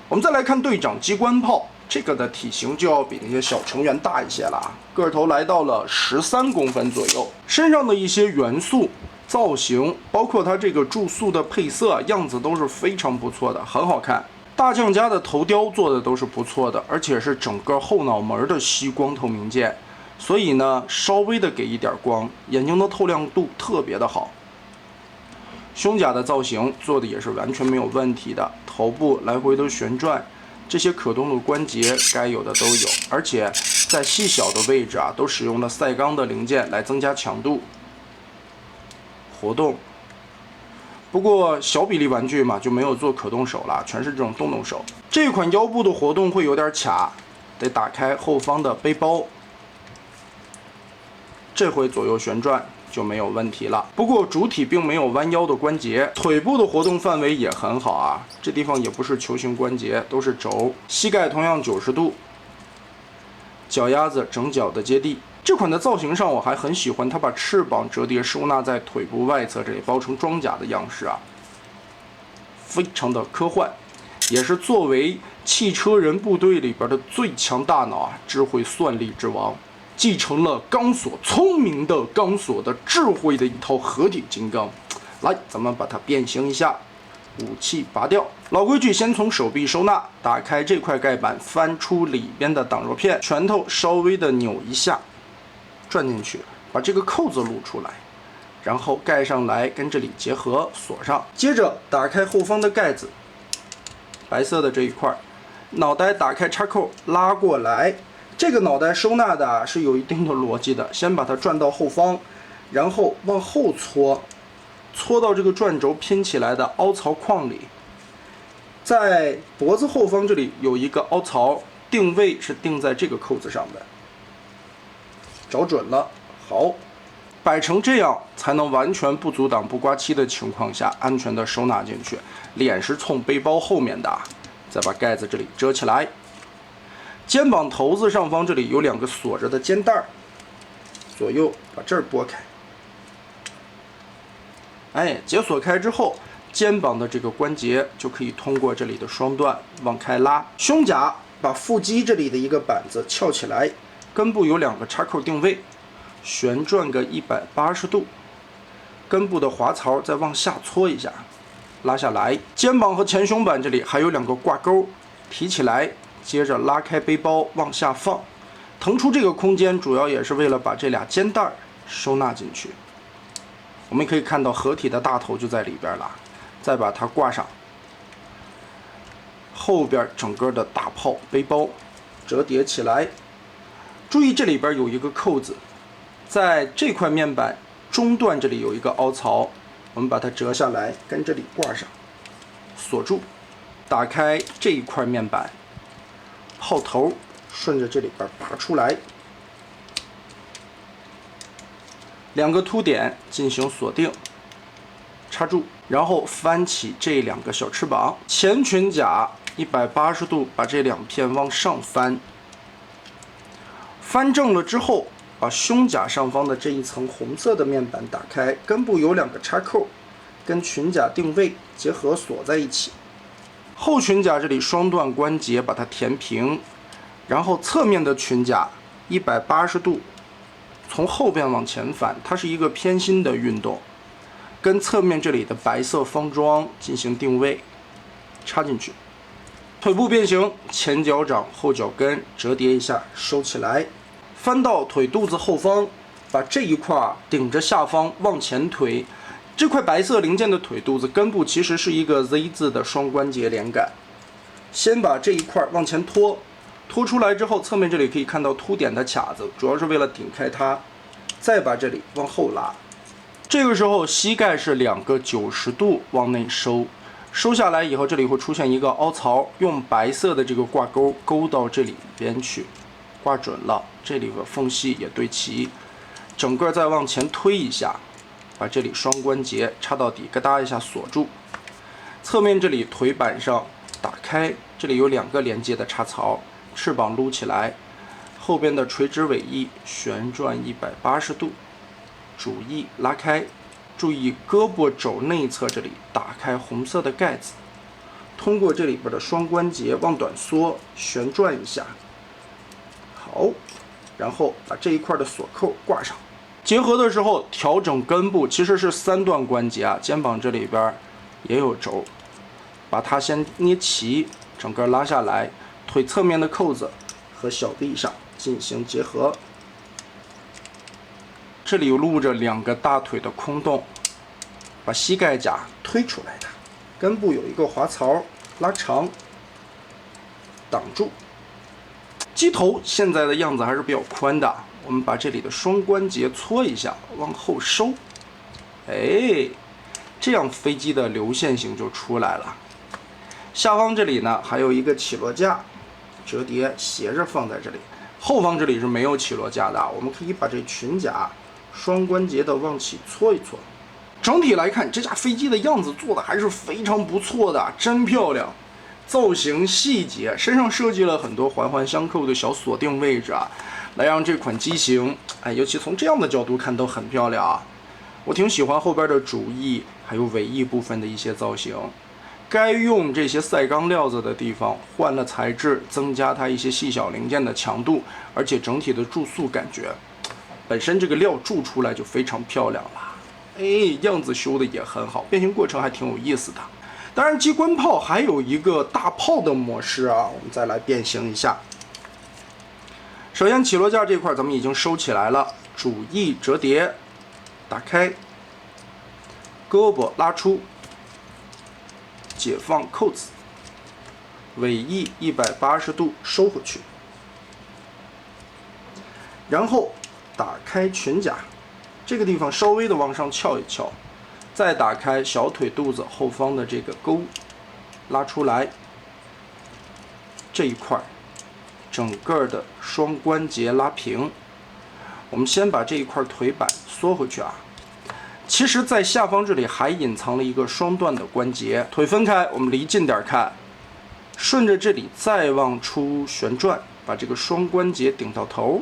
我们再来看队长机关炮，这个的体型就要比那些小成员大一些了啊，个头来到了13公分左右，身上的一些元素、造型，包括它这个注塑的配色样子都是非常不错的，很好看。大将家的头雕做的都是不错的，而且是整个后脑门的吸光透明件，所以呢，稍微的给一点光，眼睛的透亮度特别的好。胸甲的造型做的也是完全没有问题的，头部来回的旋转，这些可动的关节该有的都有，而且在细小的位置啊，都使用了赛钢的零件来增加强度。活动，不过小比例玩具嘛，就没有做可动手了，全是这种动手。这款腰部的活动会有点卡，得打开后方的背包，这回左右旋转就没有问题了。不过主体并没有弯腰的关节，腿部的活动范围也很好啊，这地方也不是球形关节，都是轴。膝盖同样90度，脚丫子整脚的接地。这款的造型上我还很喜欢，它把翅膀折叠收纳在腿部外侧这里，包成装甲的样式啊，非常的科幻，也是作为汽车人部队里边的最强大脑啊，智慧算力之王。继承了钢索聪明的钢索的智慧的一套合体金刚，来，咱们把它变形一下，武器拔掉。老规矩，先从手臂收纳，打开这块盖板，翻出里边的挡肉片，拳头稍微的扭一下，转进去，把这个扣子露出来，然后盖上来，跟这里结合，锁上。接着打开后方的盖子，白色的这一块，脑袋打开插扣，拉过来。这个脑袋收纳的是有一定的逻辑的，先把它转到后方，然后往后搓，搓到这个转轴拼起来的凹槽框里，在脖子后方这里有一个凹槽，定位是定在这个扣子上的，找准了，好，摆成这样才能完全不阻挡不刮漆的情况下安全的收纳进去。脸是冲背包后面的，再把盖子这里遮起来。肩膀头子上方这里有2个锁着的肩带，左右把这儿拨开，哎，解锁开之后，肩膀的这个关节就可以通过这里的双段往开拉。胸甲把腹肌这里的一个板子翘起来，根部有2个插扣定位，旋转个180度，根部的滑槽再往下搓一下，拉下来。肩膀和前胸板这里还有2个挂钩，提起来。接着拉开背包往下放，腾出这个空间主要也是为了把这俩肩带收纳进去。我们可以看到合体的大头就在里边了，再把它挂上。后边整个的大炮背包折叠起来，注意这里边有一个扣子，在这块面板中段这里有一个凹槽，我们把它折下来跟这里挂上，锁住。打开这一块面板。炮头顺着这里边拔出来，2个凸点进行锁定，插住，然后翻起这2个小翅膀，前裙甲180度把这2片往上翻，翻正了之后，把胸甲上方的这一层红色的面板打开，根部有2个插扣，跟裙甲定位结合锁在一起。后裙甲这里双段关节把它填平，然后侧面的裙甲180度从后边往前翻，它是一个偏心的运动，跟侧面这里的白色方装进行定位，插进去。腿部变形，前脚掌后脚跟折叠一下收起来，翻到腿肚子后方，把这一块顶着下方往前推。这块白色零件的腿肚子根部其实是一个 Z 字的双关节连杆，先把这一块往前拖，拖出来之后，侧面这里可以看到凸点的卡子，主要是为了顶开它，再把这里往后拉。这个时候膝盖是2个90度往内收，收下来以后，这里会出现一个凹槽，用白色的这个挂钩勾到这里边去，挂准了，这里的缝隙也对齐，整个再往前推一下。把这里双关节插到底，咯哒一下锁住。侧面这里腿板上打开，这里有2个连接的插槽，翅膀撸起来，后边的垂直尾翼旋转180度，主翼拉开，注意胳膊肘内侧这里打开红色的盖子，通过这里边的双关节往短缩，旋转一下。好，然后把这一块的锁扣挂上。结合的时候调整根部，其实是3段关节啊，肩膀这里边也有轴，把它先捏齐，整个拉下来，腿侧面的扣子和小臂上进行结合。这里露着2个大腿的空洞，把膝盖甲推出来的，根部有一个滑槽，拉长，挡住。鸡头现在的样子还是比较宽的，我们把这里的双关节搓一下，往后收，哎，这样飞机的流线型就出来了。下方这里呢还有一个起落架，折叠斜着放在这里。后方这里是没有起落架的，我们可以把这裙甲双关节的往起搓一搓。整体来看，这架飞机的样子做的还是非常不错的，真漂亮。造型细节，身上设计了很多环环相扣的小锁定位置啊，来让这款机型，尤其从这样的角度看都很漂亮啊。我挺喜欢后边的主翼还有尾翼部分的一些造型，该用这些赛钢料子的地方换了材质，增加它一些细小零件的强度，而且整体的注塑感觉，本身这个料铸出来就非常漂亮了。样子修的也很好，变形过程还挺有意思的。当然，机关炮还有一个大炮的模式啊，我们再来变形一下。首先，起落架这块咱们已经收起来了，主翼折叠，打开，胳膊拉出，解放扣子，尾翼180度收回去，然后打开裙甲，这个地方稍微的往上翘一翘。再打开小腿肚子后方的这个钩，拉出来，这一块整个的双关节拉平。我们先把这一块腿板缩回去啊。其实，在下方这里还隐藏了一个双段的关节，腿分开，我们离近点看，顺着这里再往出旋转，把这个双关节顶到头。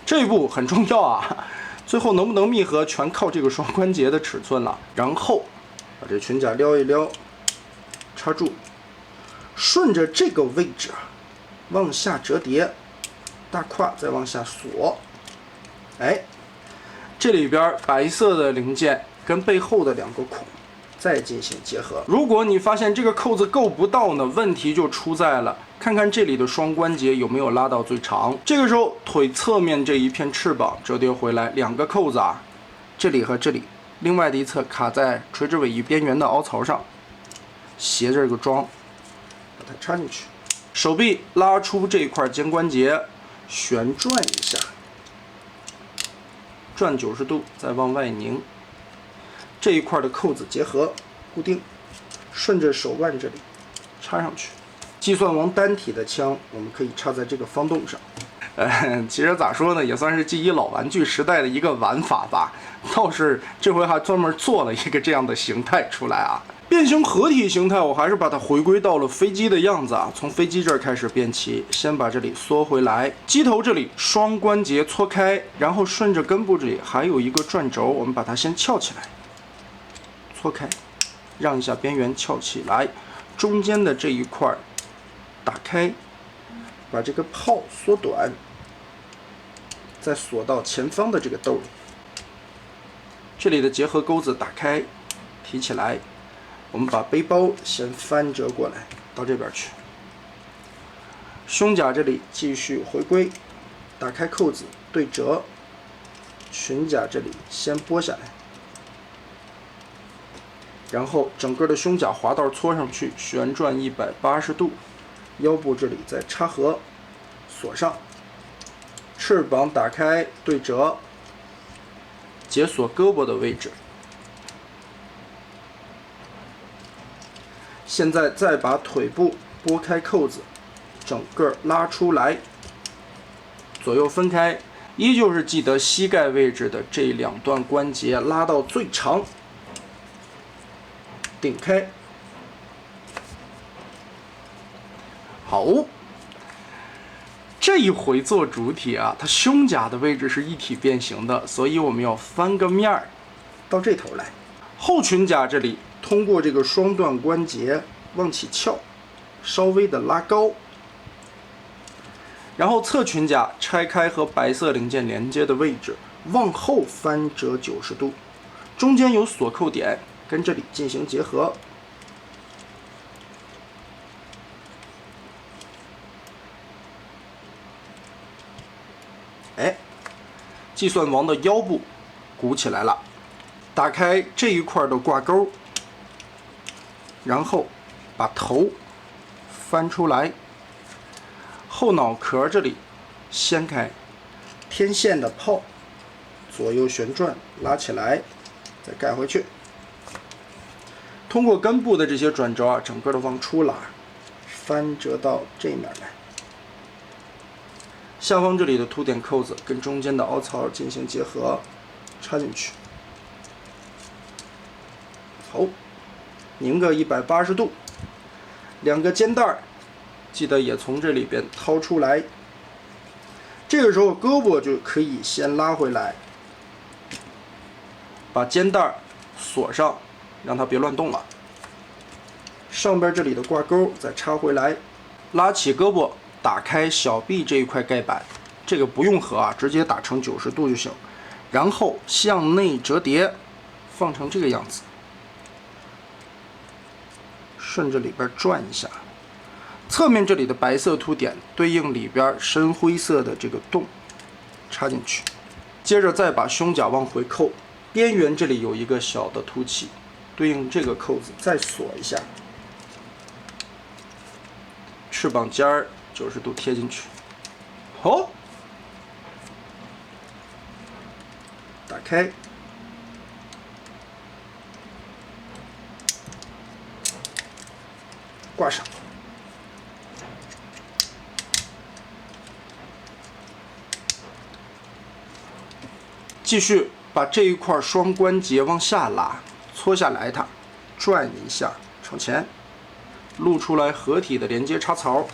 这一步很重要啊。最后能不能密合，全靠这个双关节的尺寸了。然后把这裙甲撩一撩，插住，顺着这个位置往下折叠，大胯再往下锁。这里边白色的零件跟背后的2个孔再进行结合。如果你发现这个扣子够不到呢，问题就出在了。看看这里的双关节有没有拉到最长。这个时候，腿侧面这一片翅膀折叠回来，2个扣子啊，这里和这里，另外的一侧卡在垂直尾翼边缘的凹槽上，斜着这个桩，把它插进去。手臂拉出这一块肩关节，旋转一下，转90度，再往外拧。这一块的扣子结合固定，顺着手腕这里插上去。计算王单体的枪，我们可以插在这个方洞上。其实咋说呢，也算是G1老玩具时代的一个玩法吧。倒是这回还专门做了一个这样的形态出来啊。变形合体形态，我还是把它回归到了飞机的样子啊。从飞机这儿开始变齐，先把这里缩回来，机头这里双关节搓开，然后顺着根部这里还有一个转轴，我们把它先翘起来，搓开，让一下边缘翘起来，中间的这一块打开，把这个炮缩短，再锁到前方的这个兜里。这里的结合钩子打开，提起来，我们把背包先翻折过来，到这边去。胸甲这里继续回归，打开扣子对折，裙甲这里先拨下来，然后整个的胸甲滑道搓上去，旋转180度。腰部这里再插合，锁上，翅膀打开对折，解锁胳膊的位置。现在再把腿部拨开扣子，整个拉出来，左右分开，依旧是记得膝盖位置的这2段关节拉到最长，顶开。好，这一回做主体啊，它胸甲的位置是一体变形的，所以我们要翻个面儿到这头来。后裙甲这里通过这个双段关节往起翘，稍微的拉高，然后侧裙甲拆开和白色零件连接的位置，往后翻折90度，中间有锁扣点，跟这里进行结合。哎，计算王的腰部鼓起来了，打开这一块的挂钩，然后把头翻出来，后脑壳这里掀开，天线的泡，左右旋转拉起来，再盖回去。通过根部的这些转轴啊，整个的往出拉，翻折到这面来。下方这里的凸点扣子跟中间的凹槽进行结合，插进去。好，拧个180度，两个肩带记得也从这里边掏出来。这个时候胳膊就可以先拉回来，把肩带锁上，让它别乱动了。上边这里的挂钩再插回来，拉起胳膊，打开小臂这一块盖板，这个不用合啊，直接打成90度就行。然后向内折叠，放成这个样子，顺着里边转一下。侧面这里的白色凸点对应里边深灰色的这个洞，插进去。接着再把胸甲往回扣，边缘这里有一个小的凸起，对应这个扣子再锁一下。翅膀尖儿90度贴进去。好，打开。挂上。继续把这一块双关节往下拉，搓下来它，转一下朝前，露出来合体的连接插槽。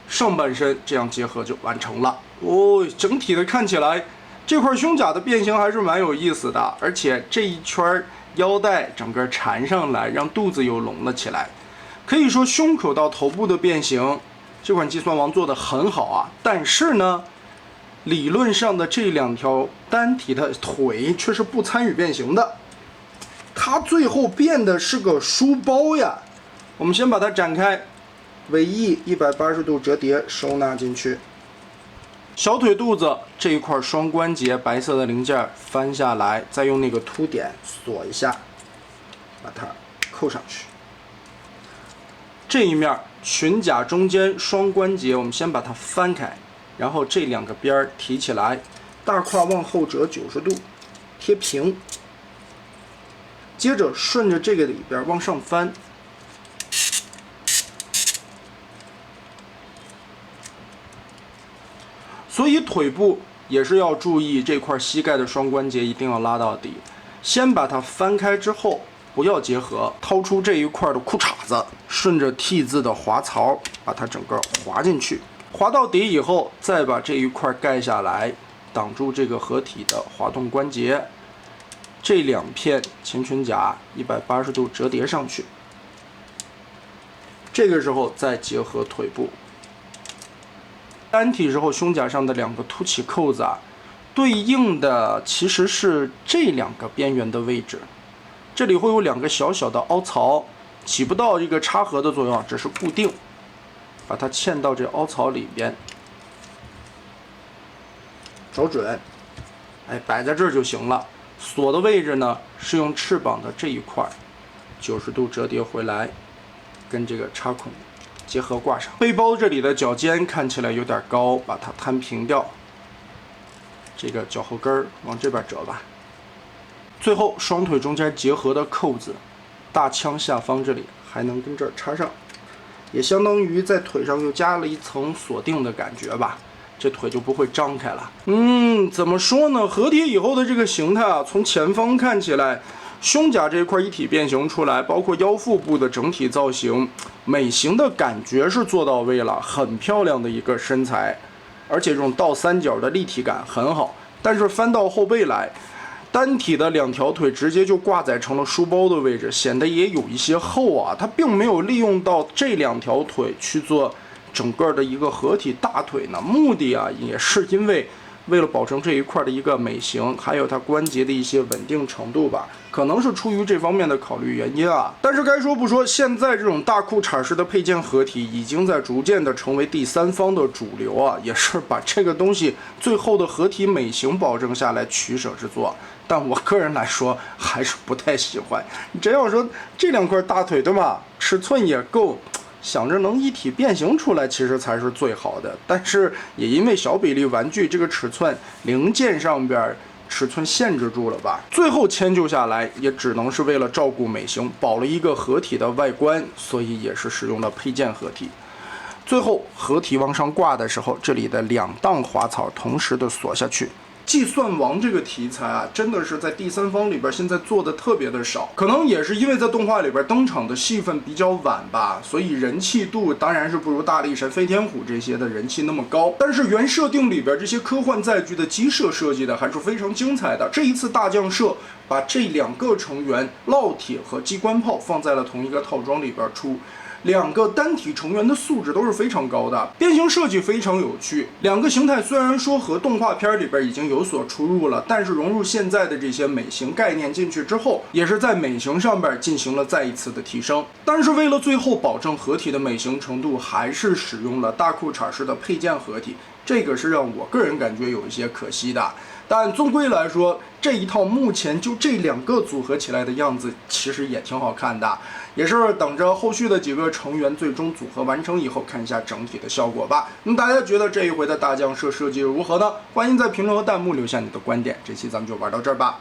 上半身这样结合就完成了。哦，整体的看起来，这块胸甲的变形还是蛮有意思的，而且这一圈腰带整个缠上来，让肚子又隆了起来。可以说胸口到头部的变形，这款计算王做得很好啊。但是呢，理论上的这两条单体的腿却是不参与变形的，它最后变的是个书包呀。我们先把它展开，尾翼180度折叠收纳进去。小腿肚子这一块双关节白色的零件翻下来，再用那个凸点锁一下，把它扣上去。这一面裙甲中间双关节，我们先把它翻开，然后这两个边提起来，大胯往后折90度，贴平。接着顺着这个里边往上翻。所以腿部也是要注意这块膝盖的双关节一定要拉到底，先把它翻开之后不要结合，掏出这一块的裤衩子，顺着 T 字的滑槽把它整个滑进去，滑到底以后再把这一块盖下来，挡住这个合体的滑动关节。这两片前裙甲180度折叠上去，这个时候再结合腿部。单体时候胸甲上的两个凸起扣子啊，对应的其实是这两个边缘的位置，这里会有两个小小的凹槽，起不到一个插合的作用，只是固定，把它嵌到这凹槽里边，找准，哎，摆在这儿就行了。锁的位置呢是用翅膀的这一块90度折叠回来，跟这个插孔结合挂上。背包这里的脚尖看起来有点高，把它摊平掉。这个脚后跟往这边折吧。最后双腿中间结合的扣子，大枪下方这里还能跟这儿插上，也相当于在腿上又加了一层锁定的感觉吧。这腿就不会张开了。怎么说呢？合体以后的这个形态啊，从前方看起来，胸甲这一块一体变形出来，包括腰腹部的整体造型，美型的感觉是做到位了，很漂亮的一个身材，而且这种倒三角的立体感很好，但是翻到后背来，单体的两条腿直接就挂载成了书包的位置，显得也有一些厚啊。它并没有利用到这两条腿去做整个的一个合体大腿呢，目的啊也是因为了保证这一块的一个美型，还有它关节的一些稳定程度吧，可能是出于这方面的考虑原因啊。但是该说不说，现在这种大裤衩式的配件合体已经在逐渐的成为第三方的主流啊，也是把这个东西最后的合体美型保证下来取舍之作。但我个人来说还是不太喜欢。你真要说这两块大腿对吧，尺寸也够。想着能一体变形出来，其实才是最好的。但是也因为小比例玩具这个尺寸零件上边尺寸限制住了吧，最后迁就下来也只能是为了照顾美型，保了一个合体的外观，所以也是使用了配件合体。最后合体往上挂的时候，这里的两档滑草同时的锁下去。计算王这个题材啊，真的是在第三方里边现在做的特别的少，可能也是因为在动画里边登场的戏份比较晚吧，所以人气度当然是不如大力神、飞天虎这些的人气那么高。但是原设定里边这些科幻载具的机设设计的还是非常精彩的。这一次大将社把这两个成员烙铁和机关炮放在了同一个套装里边出。两个单体成员的素质都是非常高的，变形设计非常有趣。两个形态虽然说和动画片里边已经有所出入了，但是融入现在的这些美型概念进去之后，也是在美型上边进行了再一次的提升。但是为了最后保证合体的美型程度，还是使用了大裤衩式的配件合体，这个是让我个人感觉有一些可惜的。但终归来说，这一套目前就这两个组合起来的样子，其实也挺好看的，也是等着后续的几个成员最终组合完成以后，看一下整体的效果吧。那么大家觉得这一回的大将社设计如何呢？欢迎在评论和弹幕留下你的观点。这期咱们就玩到这儿吧。